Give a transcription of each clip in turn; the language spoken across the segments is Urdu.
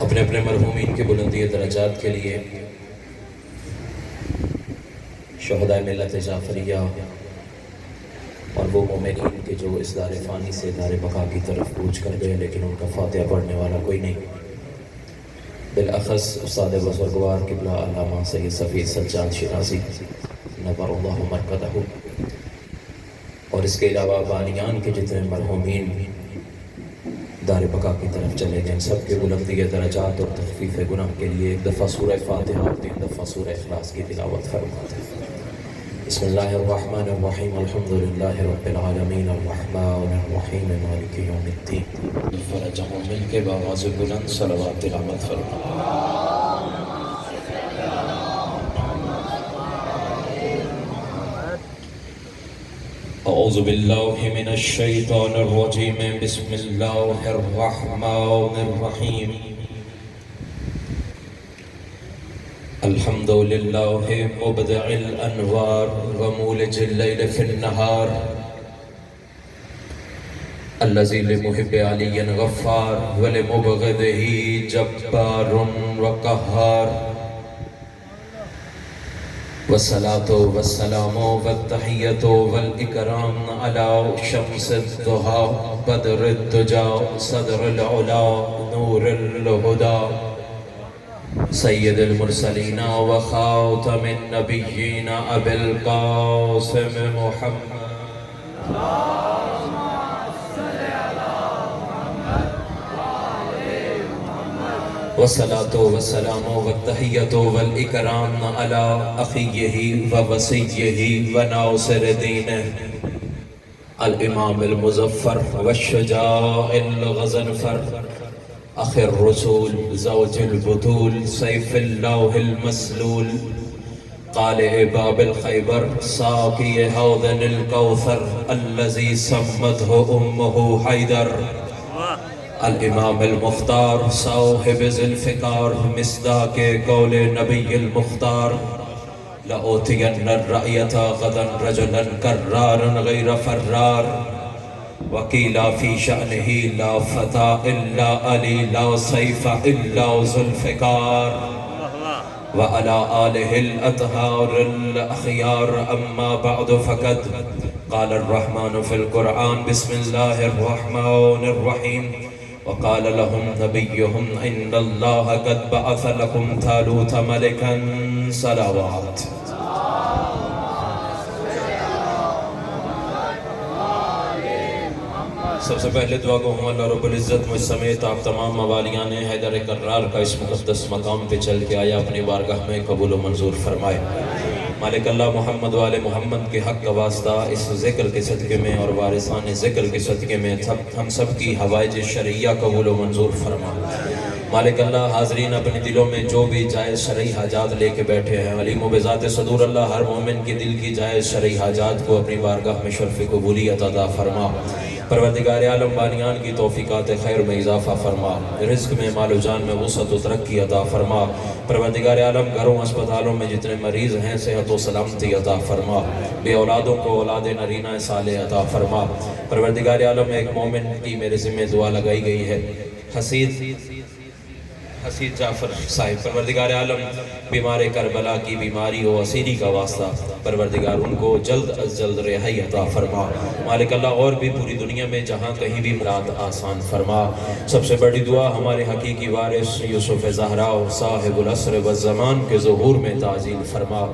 اپنے اپنے مرحومین کے بلندی درجات کے لیے شہداء ملت جعفریہ اور وہ مومنین کے جو اس دار فانی سے دار بقا کی طرف کوچ کر گئے لیکن ان کا فاتحہ پڑھنے والا کوئی نہیں، بالاخص استاد بزرگوار قبلہ علامہ سید صفی سجاد شیرازی نور اللہ مرکزہ، اور اس کے علاوہ بانیان کے جتنے مرحومین دار بقا کی طرف چلے گئے، سب کے بلندی درجات اور تخفیف گناہ کے لیے ایک دفعہ سورہ فاتحہ اور 3 دفعہ سورہ اخلاص کی تلاوت فرماتے ہیں۔ بسم اللہ الرحمن الرحیم، الحمدللہ رب العالمین، الرحمن الرحیم، مالک یوم الدین۔ فرجہم مل کے باواز بلند صلوات تلاوت فرماتے۔ اعوذ باللہ من الشیطان الرجیم، بسم اللہ الرحمن الرحیم۔ الحمدللہ مبدع الانوار ومولج اللیل فی النہار، الذی لمحب علی غفار ولمبغضہ جبار وقہار، والصلاة والسلام والتحیۃ والاکرام علی شمس الضحیٰ بدر الدجا صدر العلا نور الہدی، سید المرسلین وخاتم النبیین ابی القاسم محمد۔ والصلاة والسلام والتحیۃ والاکرام علی اخیہ ووصیہ وناصر دینہ، الامام المظفر والشجاع الغضنفر، اخ الرسول زوج البطول سیف اللہ المسلول، قالع باب الخیبر ساقی حوض الکوثر، الذی سمتہ امہ حیدر، الامام المختار صاحب ذوالفقار، مصداق قول نبی المختار، لأوتین الرأیۃ غدا رجلا کرارا غیر فرار، وقیل فی شأنہ لا فتى الا علی لا سیف الا ذوالفقار، وعلی آلہ الاطہار الاخیار، اما بعد فقد قال الرحمن فی القرآن، بسم اللہ الرحمن الرحیم، وقال لهم نبيهم إن الله قد بعث لكم طالوت ملكا صلوات۔ سب سے پہلے دعا گو ہوں اللہ رب العزت مجھ سمیت آپ تمام موالیان حیدر کرار کا اس مقدس مقام پہ چل کے آیا اپنی بارگاہ میں قبول و منظور فرمائے۔ مالک اللہ محمد وآل محمد کے حق کا واسطہ اس ذکر کے صدقے میں اور وارثان ذکر کے صدقے میں ہم سب کی حوائج شرعیہ قبول و منظور فرما۔ مالک اللہ حاضرین اپنے دلوں میں جو بھی جائز شرعی حاجات لے کے بیٹھے ہیں، علیم و بذات صدور اللہ ہر مومن کی دل کی جائز شرعی حاجات کو اپنی بارگاہ میں شرف قبولیت عطا فرما۔ پروردگار عالم بانیان کی توفیقات خیر میں اضافہ فرما، رزق میں مال و جان میں وسعت و ترقی عطا فرما۔ پروردگار عالم گھروں اسپتالوں میں جتنے مریض ہیں صحت و سلامتی عطا فرما، بے اولادوں کو اولاد نرینہ صالح عطا فرما۔ پروردگار عالم ایک مومن کی میرے ذمہ دعا لگائی گئی ہے، حسید جعفر صاحب، پروردگار عالم بیمار کربلا کی بیماری و اسیری کا واسطہ پروردگار ان کو جلد از جلد رہائی عطا فرما۔ مالک اللہ اور بھی پوری دنیا میں جہاں کہیں بھی مراد آسان فرما۔ سب سے بڑی دعا ہمارے حقیقی وارث یوسف زہرا صاحب العصر والزمان کے ظہور میں تعجیل فرما۔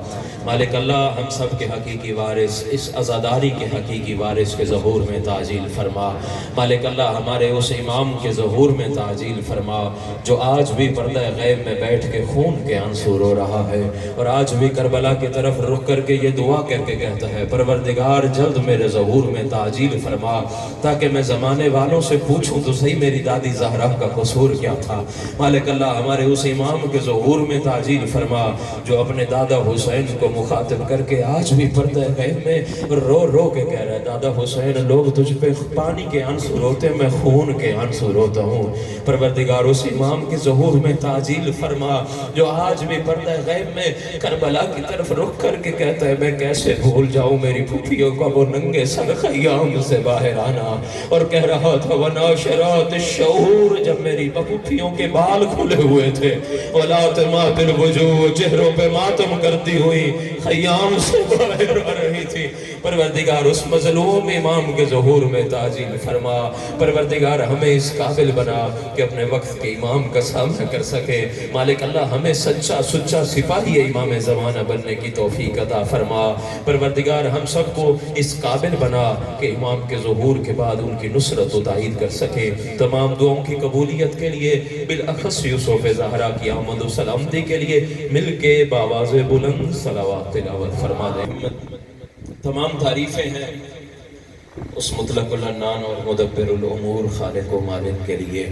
مالک اللہ ہم سب کے حقیقی وارث اس عزاداری کے حقیقی وارث کے ظہور میں تعجیل فرما۔ مالک اللہ ہمارے اس امام کے ظہور میں تعجیل فرما جو آج بھی پردہ غیب میں بیٹھ کے خون کے آنسو رو رہا ہے اور آج بھی کربلا کی طرف رخ کر کے یہ دعا کر کے کہتا ہے، پروردگار جلد میرے ظہور میں تعجیل فرما تاکہ میں زمانے والوں سے پوچھوں تو صحیح میری دادی زہرا کا قصور کیا تھا۔ مالک اللہ ہمارے اس امام کے ظہور میں تعجیل فرما جو اپنے دادا حسین کو مخاطب کر کے آج بھی پردہ غیب میں رو رو کے کہہ رہا ہے، دادا حسین لوگ تجھ پہ پانی کے آنسو روتے، میں خون کے آنسو روتا ہوں۔ پروردگار اس امام کے ظہور ظہور میں تعجیل فرما۔ جو آج بھی پردہ غیب میں کربلا کی طرف رخ کر کے کہتا ہے میں کیسے بھول جاؤں میری پھوپھیوں کا وہ ننگے سر خیام سے باہر آنا، اور کہہ رہا تھا وناشرات الشعور، جب میری پھوپھیوں کے بال کھلے ہوئے تھے، اولاد ما بالوجوہ، چہروں پہ ماتم کرتی ہوئی خیام سے باہر آ رہی تھی۔ پروردگار اس مظلوم امام کے ظہور میں تعجیل فرما۔ پروردگار ہمیں اس قابل بنا کہ اپنے وقت کے امام کا سامنا کر سکے۔ مالک اللہ ہمیں سچا سچا سپاہی امام زمانہ بننے کی توفیق عطا فرما۔ پروردگار ہم سب کو اس قابل بنا کہ امام کے ظہور کے بعد ان کی نصرت و تائید کر سکے۔ تمام دعاؤں کی قبولیت کے لیے بالاخص یوسف زہرا کی آمد و سلامتی کے لیے مل کے بآواز بلند صلوات تلاوت فرما دیں۔ تمام تعریفیں ہیں اس مطلق العنان اور مدبر الامور خالق و مالک کے لیے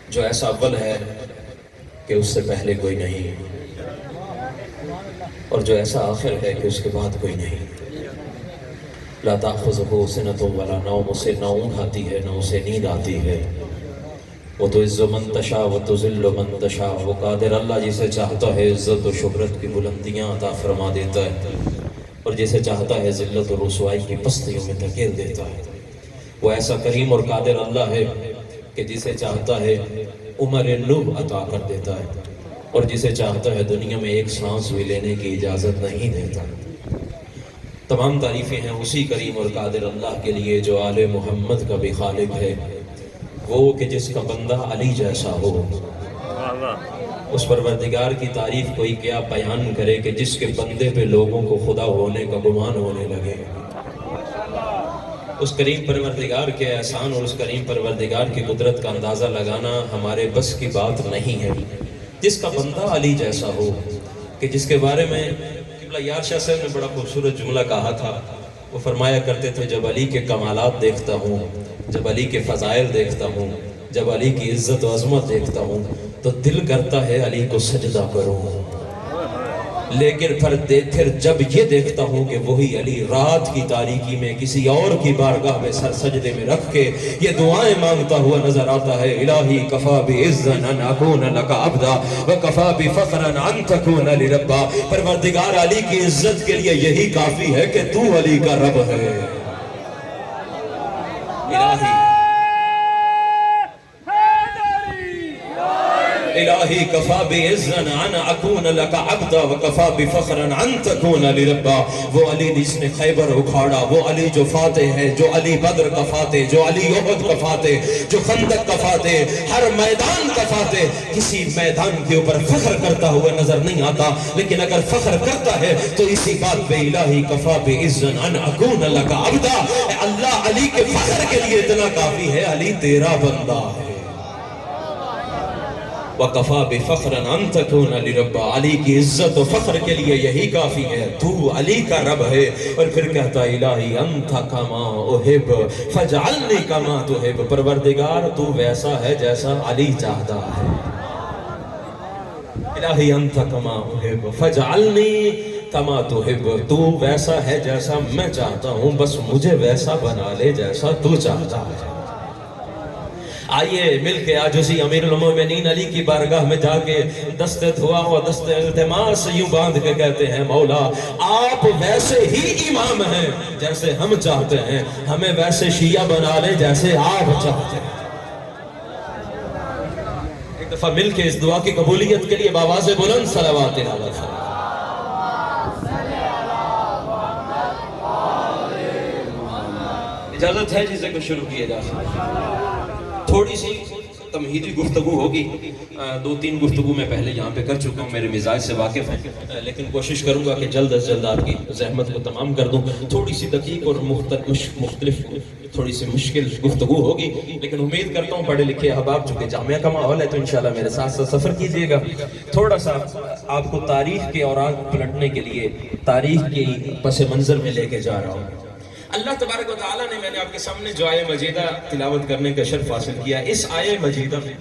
جو ایسا اول ہے کہ اس سے پہلے کوئی نہیں، اور جو ایسا آخر ہے کہ اس کے بعد کوئی نہیں۔ لا تأخذہ سنۃ ولا نوم، اسے نہ اونگ آتی ہے نہ اسے نیند آتی ہے۔ وہ تو عز من تشاء و تذل من تشاء، وہ قادر اللہ جسے چاہتا ہے عزت و شہرت کی بلندیاں عطا فرما دیتا ہے، اور جسے چاہتا ہے ذلت و رسوائی کی پستیوں میں دھکیل دیتا ہے۔ وہ ایسا کریم اور قادر اللہ ہے کہ جسے چاہتا ہے عمر نوح عطا کر دیتا ہے، اور جسے چاہتا ہے دنیا میں ایک سانس بھی لینے کی اجازت نہیں دیتا۔ تمام تعریفیں ہیں اسی کریم اور قادر اللہ کے لیے جو آل محمد کا بھی خالق ہے، وہ کہ جس کا بندہ علی جیسا ہو۔ اس پروردگار کی تعریف کوئی کیا بیان کرے کہ جس کے بندے پہ لوگوں کو خدا ہونے کا گمان ہونے لگے۔ اس کریم پروردگار کے احسان اور اس کریم پروردگار کی قدرت کا اندازہ لگانا ہمارے بس کی بات نہیں ہے۔ جس کا بندہ علی جیسا ہو، کہ جس کے بارے میں قبلہ یار شاہ صاحب نے بڑا خوبصورت جملہ کہا تھا۔ وہ فرمایا کرتے تھے جب علی کے کمالات دیکھتا ہوں، جب علی کے فضائل دیکھتا ہوں، جب علی کی عزت و عظمت دیکھتا ہوں تو دل کرتا ہے علی کو سجدہ کروں، لیکن پھر جب یہ دیکھتا ہوں کہ وہی علی رات کی تاریکی میں کسی اور کی بارگاہ میں سر سجدے میں رکھ کے یہ دعائیں مانگتا ہوا نظر آتا ہے۔ الہی کفا بعزن ان اکون لک عبدا وکفا بفخرا ان تکون لربا، پروردگار علی کی عزت کے لیے یہی کافی ہے کہ تو علی کا رب ہے۔ الہی کفا بعزن ان اکون لک عبدا وکفا بفخرا ان تکون لربا، وہ علی جس نے خیبر اکھاڑا، وہ علی جو فاتح ہے، جو علی بدر کا فاتح، جو علی احد کا فاتح، جو خندق کا فاتح، ہر میدان کا فاتح، کسی میدان کے اوپر فخر کرتا ہوا نظر نہیں آتا، لیکن اگر فخر کرتا ہے تو اسی بات پہ الہی کفا بعزن ان اکون لک عبدا، اللہ علی کے فخر کے لیے اتنا کافی ہے علی تیرا بندہ ہے۔ وَقَفَا بِفَخْرًا أَن تَكُونَ لِرَبَّ، علی کی عزت و فخر کے لیے یہی کافی ہے، تو علی کا رب ہے۔ اور پھر کہتا الہی انت کما احب فاجعلنی کما تحب، پروردگار تو ویسا ہے جیسا علی چاہتا ہے۔ الہی انت کما احب فاجعلنی کما تحب، تو ویسا ہے جیسا میں چاہتا ہوں، بس مجھے ویسا بنا لے جیسا تو چاہتا ہے۔ آئیے مل کے آج اسی امیر المومنین علی کی بارگاہ میں جا کے دست دعا و دست التماس یوں باندھ کے کہتے ہیں مولا آپ ویسے ہی امام ہیں جیسے ہم چاہتے ہیں، ہمیں ویسے شیعہ بنا لیں جیسے آپ چاہتے ہیں۔ ایک دفعہ مل کے اس دعا کی قبولیت کے لیے بآواز بلند صلوات تلاوت فرمائیں۔ اجازت ہے جسے کو شروع کیے جا تھوڑی سی تمہیدی گفتگو ہوگی، دو تین گفتگو میں پہلے یہاں پہ کر چکا ہوں، میرے مزاج سے واقف ہیں، لیکن کوشش کروں گا کہ جلد از جلد آپ کی زحمت کو تمام کر دوں۔ تھوڑی سی دقیق اور مختلف تھوڑی سی مشکل گفتگو ہوگی، لیکن امید کرتا ہوں پڑھے لکھے احباب چونکہ جامعہ کا ماحول ہے تو انشاءاللہ میرے ساتھ ساتھ سفر کیجئے گا۔ تھوڑا سا آپ کو تاریخ کے اوراق پلٹنے کے لیے تاریخ کی پس منظر میں لے کے جا رہا ہوں۔ اللہ تبارک و تعالیٰ نے، میں نے آپ کے سامنے جو آیہ مجیدہ تلاوت کرنے کا شرف حاصل کیا، اس آیہ مجیدہ میں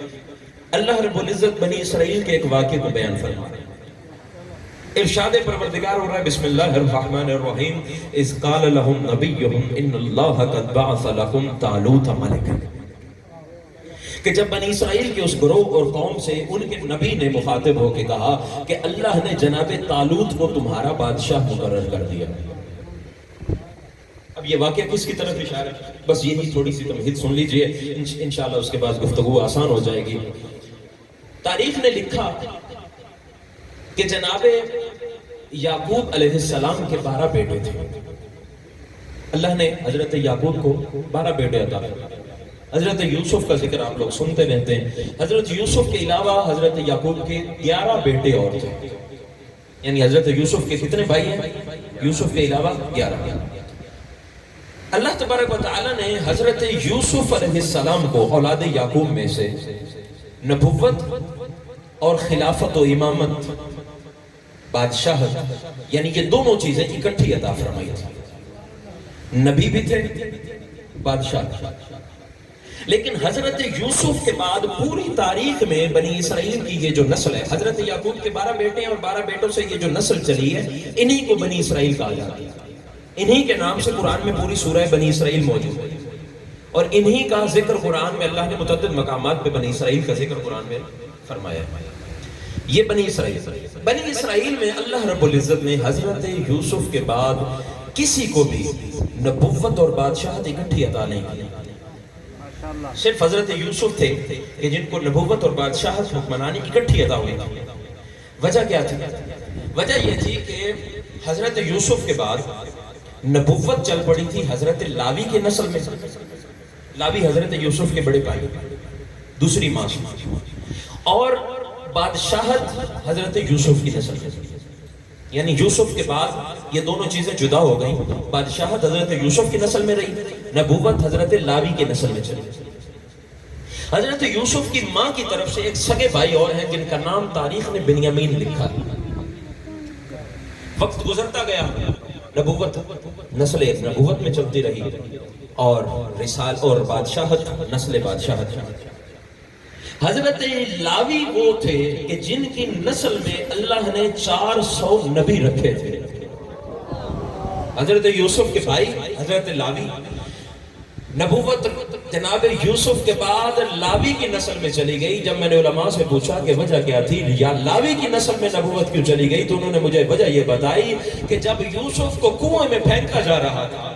اللہ رب العزت بنی اسرائیل کے ایک واقعے کو بیان فرما رہے ہیں۔ ارشاد پروردگار ہو رہا ہے بسم اللہ الرحمن الرحیم، اذ قال لهم نبیہم ان اللہ قد بعث لکم طالوت ملکا، کہ جب بنی اسرائیل کے اس گروہ اور قوم سے ان کے نبی نے مخاطب ہو کے کہا کہ اللہ نے جناب طالوت کو تمہارا بادشاہ مقرر کر دیا. اب یہ واقعہ کس کی طرف اشارہ ہے؟ بس یہی تھوڑی سی تمہید سن لیجئے، انشاءاللہ اس کے بعد گفتگو آسان ہو جائے گی. تاریخ نے لکھا کہ جناب یعقوب علیہ السلام کے 12 بیٹے تھے. اللہ نے حضرت یعقوب کو 12 بیٹے عطا کیے. حضرت یوسف کا ذکر آپ لوگ سنتے رہتے ہیں. حضرت یوسف کے علاوہ حضرت یعقوب کے 11 بیٹے اور تھے. یعنی حضرت یوسف کے کتنے بھائی ہیں؟ یوسف کے علاوہ 11. اللہ تبارک و تعالی نے حضرت یوسف علیہ السلام کو اولاد یعقوب میں سے نبوت اور خلافت و امامت، بادشاہت، یعنی یہ دونوں چیزیں اکٹھی عطا فرمائی تھی. نبی بھی تھے، بادشاہ. لیکن حضرت یوسف کے بعد پوری تاریخ میں بنی اسرائیل کی یہ جو نسل ہے، حضرت یعقوب کے 12 بیٹے ہیں اور 12 بیٹوں سے یہ جو نسل چلی ہے، انہی کو بنی اسرائیل کہا جاتا ہے. انہی کے نام سے قرآن میں پوری سورہ بنی اسرائیل موجود ہے، اور انہی کا ذکر قرآن میں اللہ نے متعدد مقامات پہ بنی اسرائیل کا ذکر قرآن میں فرمایا ہے. یہ بنی اسرائیل میں اللہ رب العزت نے حضرت یوسف کے بعد کسی کو بھی نبوت اور بادشاہت اکٹھی عطا نہیں کی. صرف حضرت یوسف تھے کہ جن کو نبوت اور بادشاہت حکمرانی اکٹھی عطا ہوئی تھی. وجہ کیا تھی؟ وجہ یہ تھی کہ حضرت یوسف کے بعد نبوت چل پڑی تھی حضرت لاوی کے نسل میں. لاوی حضرت یوسف کے بڑے بھائی، دوسری ماں سے، اور بادشاہت حضرت یوسف کی نسل میں. یعنی یوسف کے بعد یہ دونوں چیزیں جدا ہو گئیں. بادشاہت حضرت یوسف کی نسل میں رہی، نبوت حضرت لاوی کے نسل میں چلی. حضرت یوسف کی ماں کی طرف سے ایک سگے بھائی اور ہیں جن کا نام تاریخ نے بنیامین لکھا. وقت گزرتا گیا، نبوت نسل نبوت میں چلتی رہی اور رسال اور بادشاہت نسل بادشاہت. حضرت لاوی وہ تھے کہ جن کی نسل میں اللہ نے 400 نبی رکھے تھے. حضرت یوسف کے بھائی حضرت لاوی، نبوت جناب یوسف کے بعد لاوی کی نسل میں چلی گئی. جب میں نے علماء سے پوچھا کہ وجہ کیا تھی، یا لاوی کی نسل میں نبوت کیوں چلی گئی، تو انہوں نے مجھے وجہ یہ بتائی کہ جب یوسف کو کنویں میں پھینکا جا رہا تھا،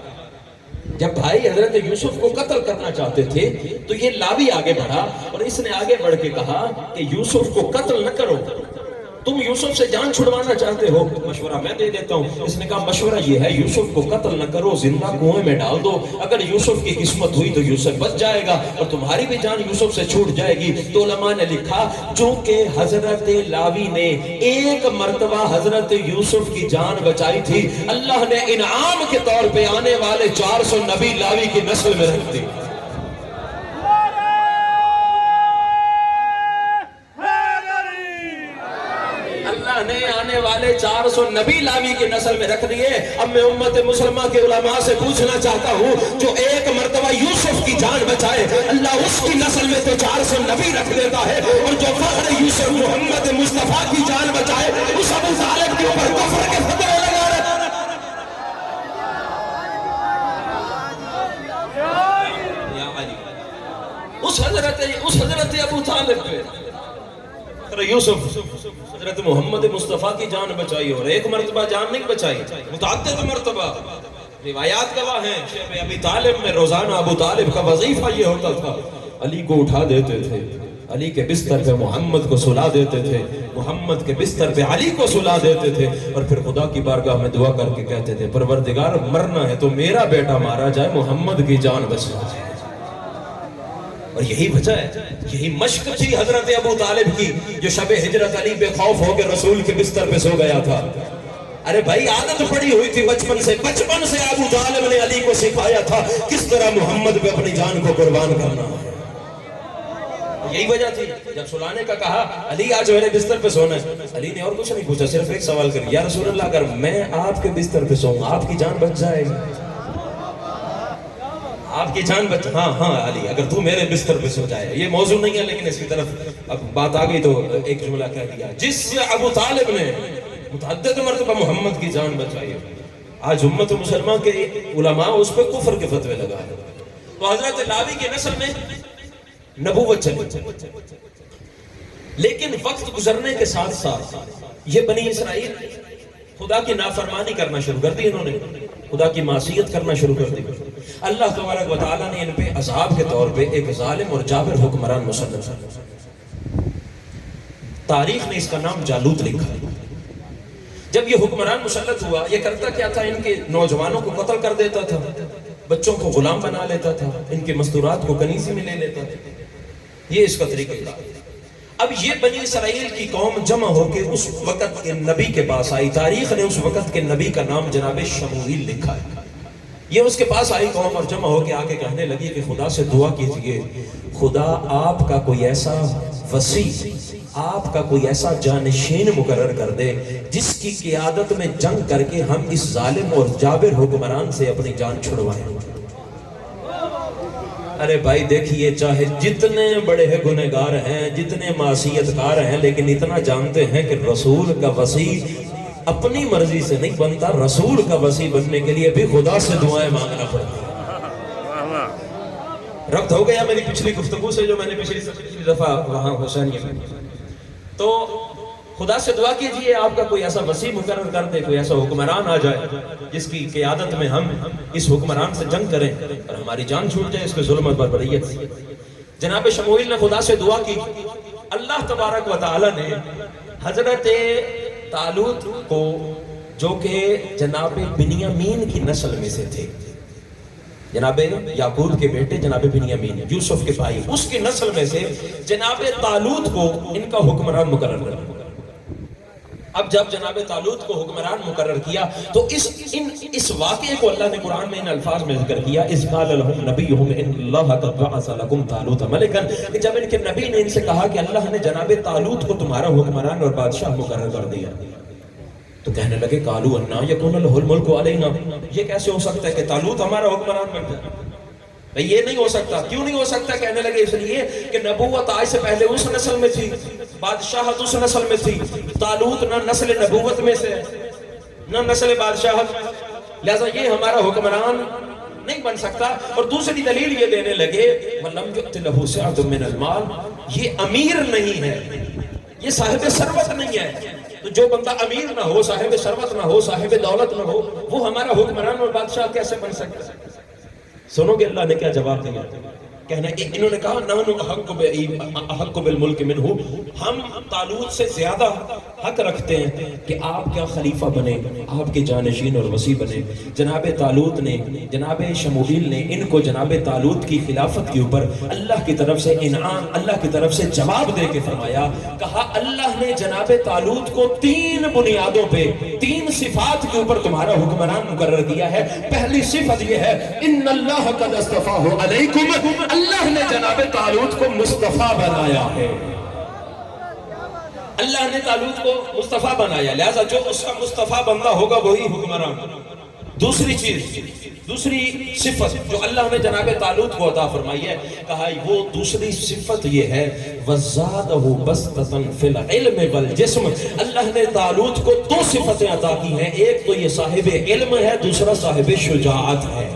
جب بھائی حضرت یوسف کو قتل کرنا چاہتے تھے، تو یہ لاوی آگے بڑھا اور اس نے آگے بڑھ کے کہا کہ یوسف کو قتل نہ کرو، تم یوسف سے جان چھڑوانا چاہتے ہو، مشورہ میں دے دیتا ہوں. اس نے کہا مشورہ یہ ہے، یوسف کو قتل نہ کرو، زندہ کنویں میں ڈال دو. اگر یوسف کی قسمت ہوئی تو یوسف بچ جائے گا اور تمہاری بھی جان یوسف سے چھوٹ جائے گی. تو علماء نے لکھا چونکہ حضرت لاوی نے ایک مرتبہ حضرت یوسف کی جان بچائی تھی، اللہ نے انعام کے طور پہ آنے والے 400 نبی لاوی کی نسل میں رکھ دی. نے آنے والے 400 نبی لاوی کے نسل میں رکھ دیے. اب میں امت مسلمہ کے علماء سے پوچھنا چاہتا ہوں، جو ایک مرتبہ یوسف کی جان بچائے، اللہ اس کی نسل میں تو 400 نبی رکھ دیتا ہے، اور جو فخر یوسف محمد مصطفیٰ کی جان بچائے، اس ابو طالب کے اوپر کفر کے فتوے لگا رہے. اس حضرت ابو طالب پہ یوسف حضرت محمد مصطفیٰ کی جان بچائی، اور ایک مرتبہ جان نہیں بچائی، متعدد مرتبہ. روایات گواہ ہیں. شیخ ابی طالب میں روزانہ ابو طالب کا وظیفہ یہ ہوتا تھا، علی کو اٹھا دیتے تھے، علی کے بستر پہ محمد کو سلا دیتے تھے، محمد کے بستر پہ علی کو سلا دیتے تھے، اور پھر خدا کی بارگاہ میں دعا کر کے کہتے تھے پروردگار مرنا ہے تو میرا بیٹا مارا جائے، محمد کی جان بچا جائے. اور یہی وجہ ہے، یہی مشق تھی حضرت ابو طالب کی، جو شب ہجرت علی بے خوف ہو کے رسول کے بستر پہ سو گیا تھا. ارے بھائی عادت پڑی ہوئی تھی بچپن سے ابو طالب نے علی کو سکھایا تھا کس طرح محمد پہ اپنی جان کو قربان کرنا ہے. یہی وجہ تھی جب سلانے کا کہا علی آج میرے بستر پہ سونا ہے، علی نے اور کچھ نہیں پوچھا، صرف ایک سوال کر، یا رسول اللہ اگر میں آپ کے بستر پہ سوؤں آپ کی جان بچ جائے گی؟ آپ کی جان بچ، ہاں علی اگر تو میرے بستر پہ سو جائے. یہ موضوع نہیں ہے لیکن اس کی طرف اب بات آ گئی تو ایک جملہ کہہ دیا. جس ابو طالب نے متعدد مرتبہ محمد کی جان بچائی، آج امت مسلمہ کے علماء اس پہ کفر کے فتوے لگا رہے. تو حضرت لاوی کے نسل میں نبوت چلی، لیکن وقت گزرنے کے ساتھ ساتھ یہ بنی اسرائیل خدا کی نافرمانی کرنا شروع کر دی، انہوں نے خدا کی معصیت کرنا شروع کر دی۔ اللہ تبارک و تعالیٰ نے ان پہ عذاب کے طور پہ ایک ظالم اور جابر حکمران مسلط کیا۔ تاریخ نے اس کا نام جالوت لکھا ہے۔ جب یہ حکمران مسلط ہوا، یہ کرتا کیا تھا؟ ان کے نوجوانوں کو قتل کر دیتا تھا، بچوں کو غلام بنا لیتا تھا، ان کے مستورات کو کنیزی میں لے لیتا تھا۔ یہ اس کا طریقہ تھا۔ اب یہ بنی اسرائیل کی قوم جمع ہو کے اس وقت کے نبی کے پاس آئی۔ تاریخ نے اس وقت کے نبی کا نام جناب شموئیل لکھا ہے۔ یہ اس کے پاس آئی قوم اور جمع ہو کے آگے کہنے لگی کہ خدا سے دعا کیجئے، خدا آپ کا کوئی ایسا وسیع، آپ کا کوئی ایسا جانشین مقرر کر دے جس کی قیادت میں جنگ کر کے ہم اس ظالم اور جابر حکمران سے اپنی جان چھڑوائیں۔ ارے بھائی دیکھیے، چاہے جتنے بڑے گنہگار ہیں، جتنے معصیت کار ہیں، لیکن اتنا جانتے ہیں کہ رسول کا وسیع اپنی مرضی سے نہیں بنتا، رسول کا وسیع بننے کے لیے بھی خدا سے دعائیں مانگنا پڑتا ہے۔ ربط ہو گیا میری پچھلی گفتگو سے جو میں نے پچھلی دفعہ وہاں حسینیہ میں، تو خدا سے دعا کیجئے آپ کا کوئی ایسا وسیع مقرر کر دے، کوئی ایسا حکمران آ جائے جس کی قیادت میں ہم اس حکمران سے جنگ کریں اور ہماری جان چھوٹ جائے اس کے ظلم اور بربریت سے۔ جناب شموئیل نے خدا سے دعا کی۔ اللہ تبارک و تعالی نے حضرت طالوت کو، جو کہ جناب بنیامین کی نسل میں سے تھے، جناب یعقوب کے بیٹے جناب بنیامین، یوسف کے بھائی، اس کی نسل میں سے جناب طالوت کو ان کا حکمران مقرر کر دیا۔ اب جب جناب طالوت کو حکمران مقرر کیا تو اس واقعے کو اللہ نے قرآن میں ان الفاظ میں ذکر کیا، اذ قال لهم نبیہم ان اللہ قد بعث لکم طالوت ملکا، کہ جب ان کے نبی نے ان سے کہا کہ اللہ نے جناب طالوت کو تمہارا حکمران اور بادشاہ مقرر کر دیا، تو کہنے لگے قالوا انا یکون له الملک علینا، یہ کیسے ہو سکتا ہے کہ طالوت ہمارا حکمران بن جائے؟ یہ نہیں ہو سکتا۔ کیوں نہیں ہو سکتا؟ کہنے لگے اس لیے کہ نبوت آج سے پہلے اس نسل میں تھی، بادشاہت اس نسل میں تھی، طالوت نہ نسل نبوت میں سے نہ نسل بادشاہت، لہذا یہ ہمارا حکمران نہیں بن سکتا۔ اور دوسری دلیل یہ دینے لگے وَلَمْ يُؤْتِ لَهُ سِعَةٌ مِّنَ الْمَالِ، یہ امیر نہیں ہے، یہ صاحب ثروت نہیں ہے۔ تو جو بندہ امیر نہ ہو، صاحب ثروت نہ ہو، صاحب دولت نہ ہو، وہ ہمارا حکمران اور بادشاہ کیسے بن سکتا ہے؟ سنو گے اللہ نے کیا جواب دیا؟ کہنا انہوں نے کہا نحن احق بالملک منہ، ہم طالوت سے زیادہ حق رکھتے ہیں کہ آپ کیا خلیفہ بنے، آپ کے جانشین اور وسیع بنے۔ جناب طالوت نے، جناب شموئیل نے ان کو جناب طالوت کی خلافت کے اوپر اللہ کی طرف سے انعام، اللہ کی طرف سے جواب دے کے فرمایا، کہا اللہ نے جناب طالوت کو 3 بنیادوں پہ، 3 صفات کے اوپر تمہارا حکمران مقرر کیا ہے۔ پہلی صفت یہ ہے ان اللہ قد اصطفاہ علیکم، اللہ نے جناب طالوت کو مصطفیٰ بنایا ہے، اللہ نے طالوت کو مصطفیٰ بنایا، لہذا جو اس کا مصطفیٰ بندہ ہوگا وہی حکمران۔ دوسری چیز، دوسری صفت جو اللہ نے جناب طالوت کو عطا فرمائی ہے، کہا وہ دوسری صفت یہ ہے وَزَادَهُ بَسْطَةً فِي الْعِلْمِ وَالْجِسْمِ، اللہ نے طالوت کو 2 صفتیں عطا کی ہیں، ایک تو یہ صاحب علم ہے، دوسرا صاحب شجاعت ہے۔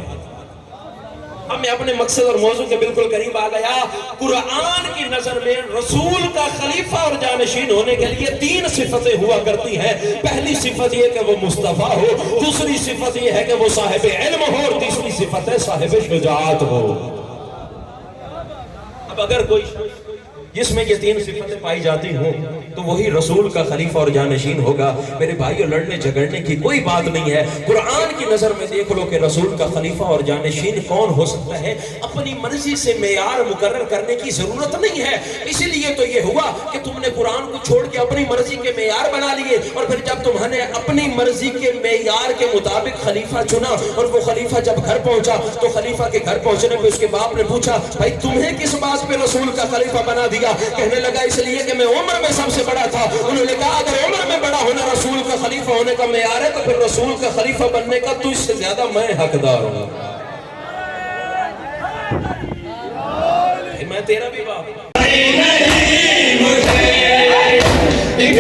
ہمیں اپنے مقصد اور موضوع کے بالکل قریب آ گیا۔ قرآن کی نظر میں رسول کا خلیفہ اور جانشین ہونے کے لیے 3 صفتیں ہوا کرتی ہیں۔ پہلی صفت یہ کہ وہ مصطفیٰ ہو، دوسری صفت یہ ہے کہ وہ صاحب علم ہو، اور تیسری صفت ہے صاحب شجاعت ہو۔ اب اگر کوئی جس میں یہ 3 صفتیں پائی جاتی ہوں تو وہی رسول کا خلیفہ اور جانشین ہوگا۔ میرے بھائیو، لڑنے جھگڑنے کی کوئی بات نہیں ہے۔ قرآن کی نظر میں دیکھ لو کہ رسول کا خلیفہ اور جانشین کون ہو سکتا ہے۔ اپنی مرضی سے معیار مقرر کرنے کی ضرورت نہیں ہے۔ اسی لیے تو یہ ہوا کہ تم نے قرآن کو چھوڑ کے اپنی مرضی کے معیار بنا لیے، اور پھر جب تمہیں اپنی مرضی کے معیار کے مطابق خلیفہ چنا، اور وہ خلیفہ جب گھر پہنچا تو خلیفہ کے گھر پہنچنے پہ اس کے باپ نے پوچھا بھائی تمہیں کس بات پہ رسول کا خلیفہ بنا دیا؟ کہنے لگا اس لیے کہ میں عمر میں سب سے بڑا تھا۔ انہوں نے کہا اگر عمر میں بڑا ہونا رسول کا خلیفہ ہونے کا معیار ہے تو پھر رسول کا خلیفہ بننے کا تو اس سے زیادہ میں حقدار ہوں۔ میں تیرا بھی باپ نہیں مجھے ایک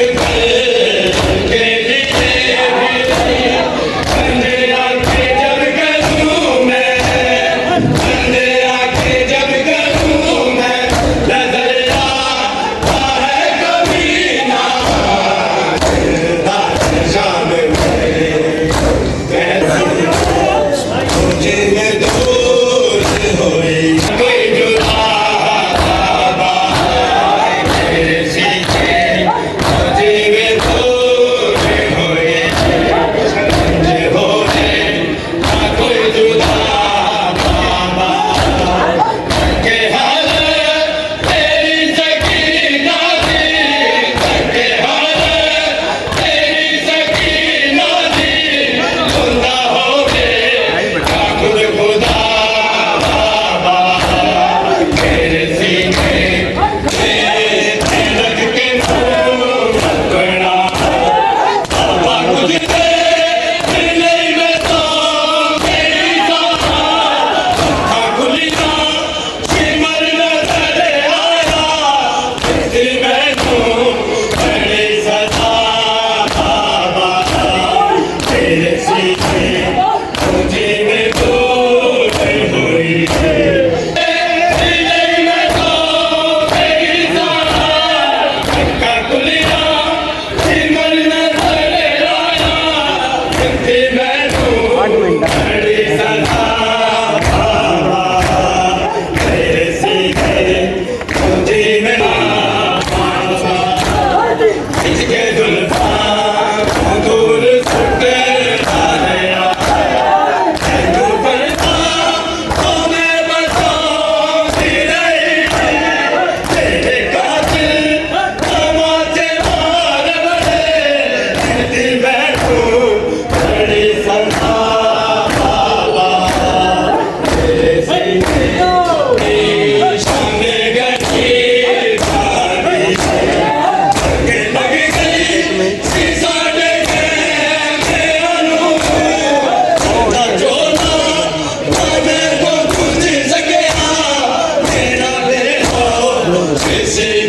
کیسے